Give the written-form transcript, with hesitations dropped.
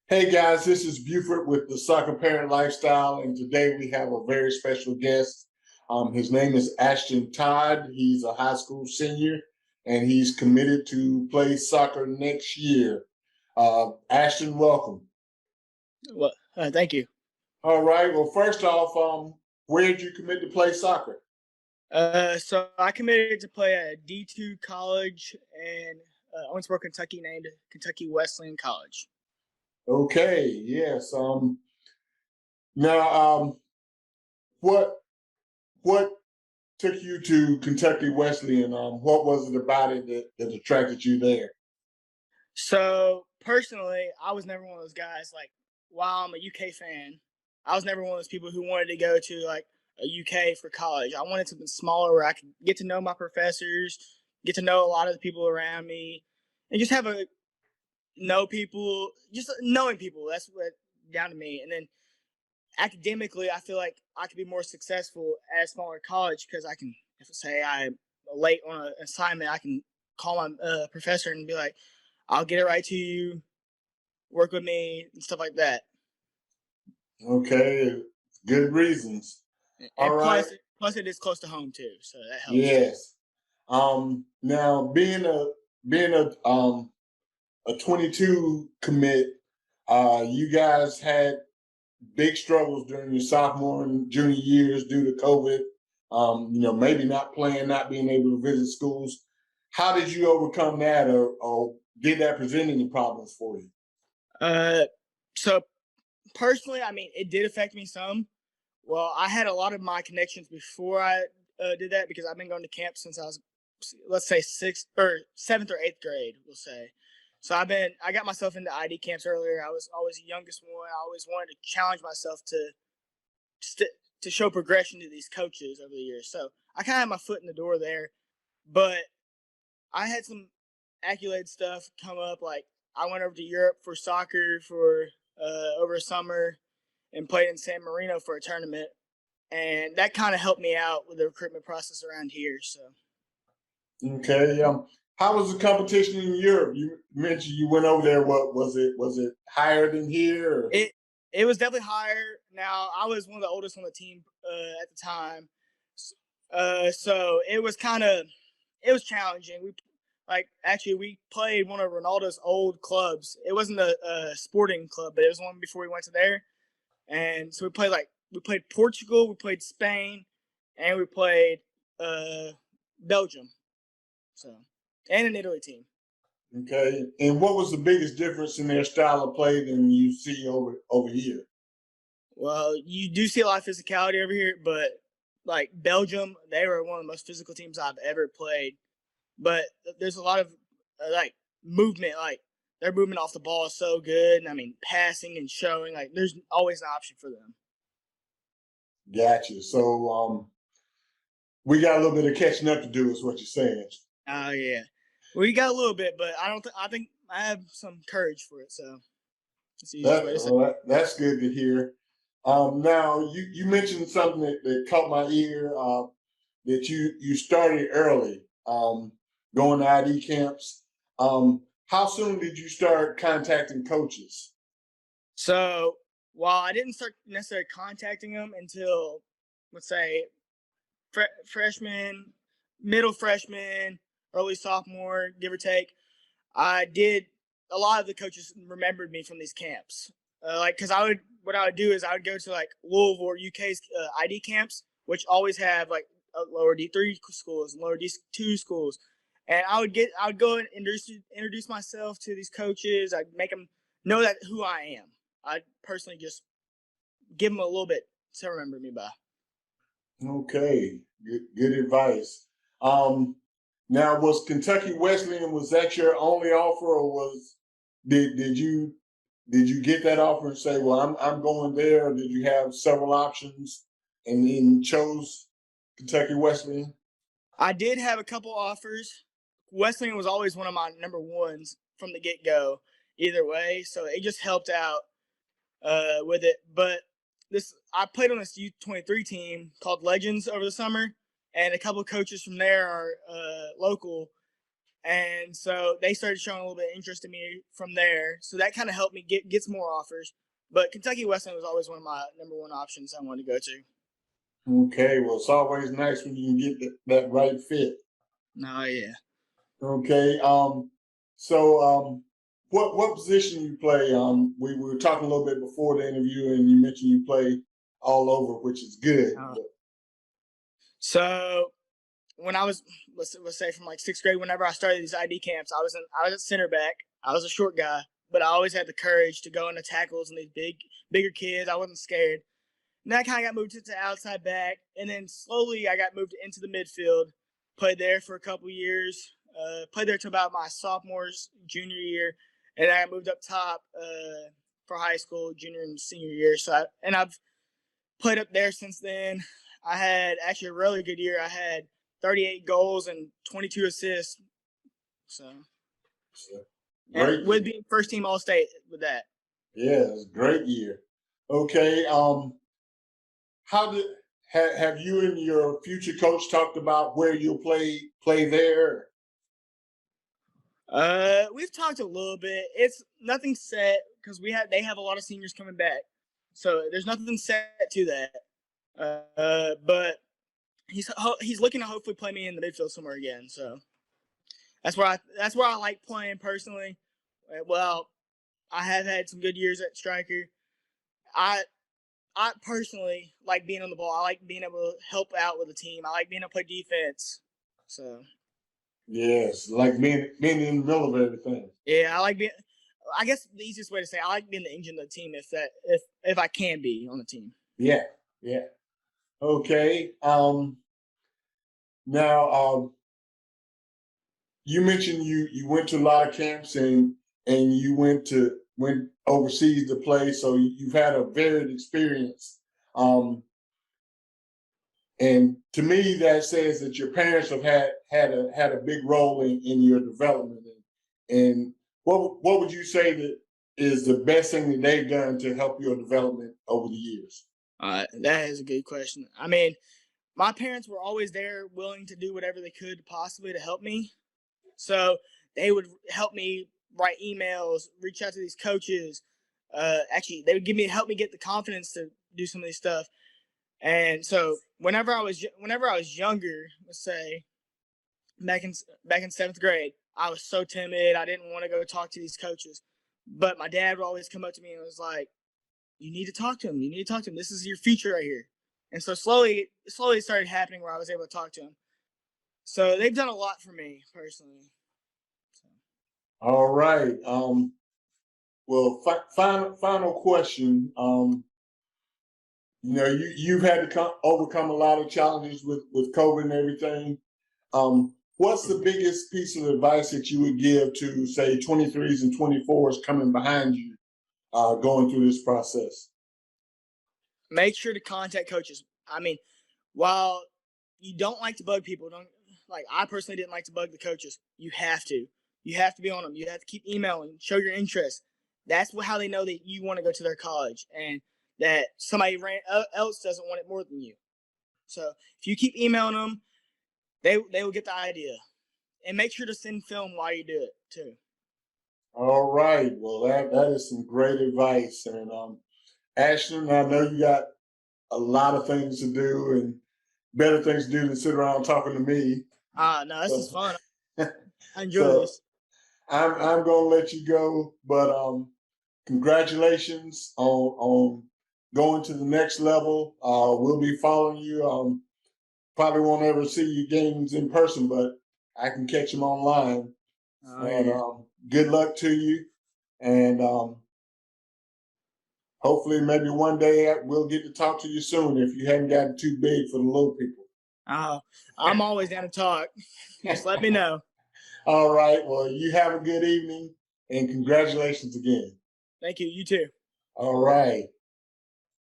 Hey guys, this is Buford with the Soccer Parent Lifestyle, and today we have a very special guest. His name is Ashton Todd. He's a high school senior, and he's committed to play soccer next year. Ashton, welcome. Well, thank you. All right. Well, first off, where did you commit to play soccer? So I committed to play at a D2 college in Owensboro, Kentucky, named Kentucky Wesleyan College. Okay. Yes. Now, what what took you to Kentucky Wesleyan? What was it about it that attracted you there? So personally, I was never one of those guys. Like, while I'm a UK fan, I was never one of those people who wanted to go to like a UK for college. I wanted something smaller where I could get to know my professors, get to know a lot of the people around me, and just have a know people, just knowing people. That's what down to me. And then academically, I feel like I could be more successful at a smaller college because I can, if say I'm late on an assignment, I can call my professor and be like, "I'll get it right to you. Work with me," and stuff like that. Okay, good reasons. All And right. plus it is close to home too, so that helps too. Yes. Now being a 22 commit, you guys had big struggles during your sophomore and junior years due to COVID. Maybe not playing, not being able to visit schools. How did you overcome that, or did that present any problems for you? Uh, so personally, I mean, it did affect me some. Well, I had a lot of my connections before I did that because I've been going to camp since I was, let's say, sixth or seventh or eighth grade, we'll say. So I got myself into ID camps earlier. I was always the youngest one. I always wanted to challenge myself st- to show progression to these coaches over the years. So I kind of had my foot in the door there, but I had some accolade stuff come up. Like I went over to Europe for soccer for over a summer and played in San Marino for a tournament, and that kind of helped me out with the recruitment process around here. So Okay. How was the competition in Europe? You mentioned you went over there. What was it? Was it higher than here? Or? it it was definitely higher. Now I was one of the oldest on the team at the time, so it was challenging. We played one of Ronaldo's old clubs. It wasn't a sporting club, but it was one before we went to there. And so we played Portugal, we played Spain, and we played uh, Belgium. So and an Italy team. Okay. And what was the biggest difference in their style of play than you see over here? Well, you do see a lot of physicality over here, but like Belgium, they were one of the most physical teams I've ever played. But there's a lot of like movement, like their movement off the ball is so good. And I mean, passing and showing, like there's always an option for them. Gotcha. So we got a little bit of catching up to do, is what you're saying. Oh yeah, we got a little bit, but I don't. I think I have some courage for it. So that's the easiest way to say. That's good to hear. Now you mentioned something that caught my ear. That you started early, going to ID camps. How soon did you start contacting coaches? So while I didn't start necessarily contacting them until, let's say, freshman, middle freshman, early sophomore, give or take, I did. A lot of the coaches remembered me from these camps. Because what I would do is I would go to like Louisville or UK's ID camps, which always have like lower D3 schools and lower D2 schools, and I would go and introduce myself to these coaches. I'd make them know that who I am. I'd personally just give them a little bit to remember me by. Okay, good advice. Um, Now, was Kentucky Wesleyan, was that your only offer, or did you get that offer and say, well, I'm going there, or did you have several options and then chose Kentucky Wesleyan? I did have a couple offers. Wesleyan was always one of my number ones from the get go. Either way, so it just helped out with it. But this I played on this U23 team called Legends over the summer, and a couple of coaches from there are local, And so they started showing a little bit of interest in me from there. So that kind of helped me get some more offers. But Kentucky Wesleyan was always one of my number one options I wanted to go to. Okay, well, it's always nice when you can get that right fit. No, yeah. Okay. What position you play? We were talking a little bit before the interview, and you mentioned you play all over, which is good. So when I was, let's say from like 6th grade, whenever I started these ID camps, I was a center back. I was a short guy, but I always had the courage to go into tackles and these bigger kids. I wasn't scared. And then I kind of got moved to outside back, and then slowly I got moved into the midfield. Played there for a couple years. Played there to about my junior year, and I moved up top for high school, junior and senior year. So I've played up there since then. I had actually a really good year. I had 38 goals and 22 assists. So, and with being first team All State with that. Yeah, it's a great year. Okay. Have you and your future coach talked about where you'll play there? We've talked a little bit. It's nothing set because they have a lot of seniors coming back, so there's nothing set to that. But he's looking to hopefully play me in the midfield somewhere again. So that's where I like playing personally. Well, I have had some good years at striker. I personally like being on the ball. I like being able to help out with the team. I like being able to play defense. So. Yes, like being in the middle of everything. Yeah, I like being. I guess the easiest way to say I like being the engine of the team if I can be on the team. Yeah. Okay. Now, you mentioned you went to a lot of camps and you went overseas to play, so you've had a varied experience. And to me, that says that your parents have had a big role in your development. And what would you say that is the best thing that they've done to help your development over the years? That is a good question. I mean, my parents were always there, willing to do whatever they could possibly to help me. So they would help me write emails, reach out to these coaches. Actually, they would help me get the confidence to do some of these stuff. And so whenever I was younger, let's say back in 7th grade, I was so timid. I didn't want to go talk to these coaches. But my dad would always come up to me and was like, "You need to talk to him. You need to talk to him. This is your future right here." And so slowly it started happening where I was able to talk to him. So they've done a lot for me personally. So. All right. Well, final question. You've had to overcome a lot of challenges with COVID and everything. What's the biggest piece of advice that you would give to, say, 23s and 24s coming behind you, going through this process? Make sure to contact coaches. I mean, while you don't like to bug people, I personally didn't like to bug the coaches. You have to be on them. You have to keep emailing, show your interest. That's how they know that you want to go to their college and that somebody else doesn't want it more than you. So if you keep emailing them, they will get the idea. And make sure to send film while you do it too. All right. Well, that is some great advice. And Ashton, I know you got a lot of things to do and better things to do than sit around talking to me. No, this is fun. I enjoy this. I'm going to let you go, but congratulations on going to the next level. We'll be following you. Probably won't ever see your games in person, but I can catch them online. Good luck to you, and hopefully maybe one day we'll get to talk to you soon if you hadn't gotten too big for the little people. I'm always down to talk. Just let me know. All right. Well, you have a good evening, and congratulations again. Thank you. You too. All right.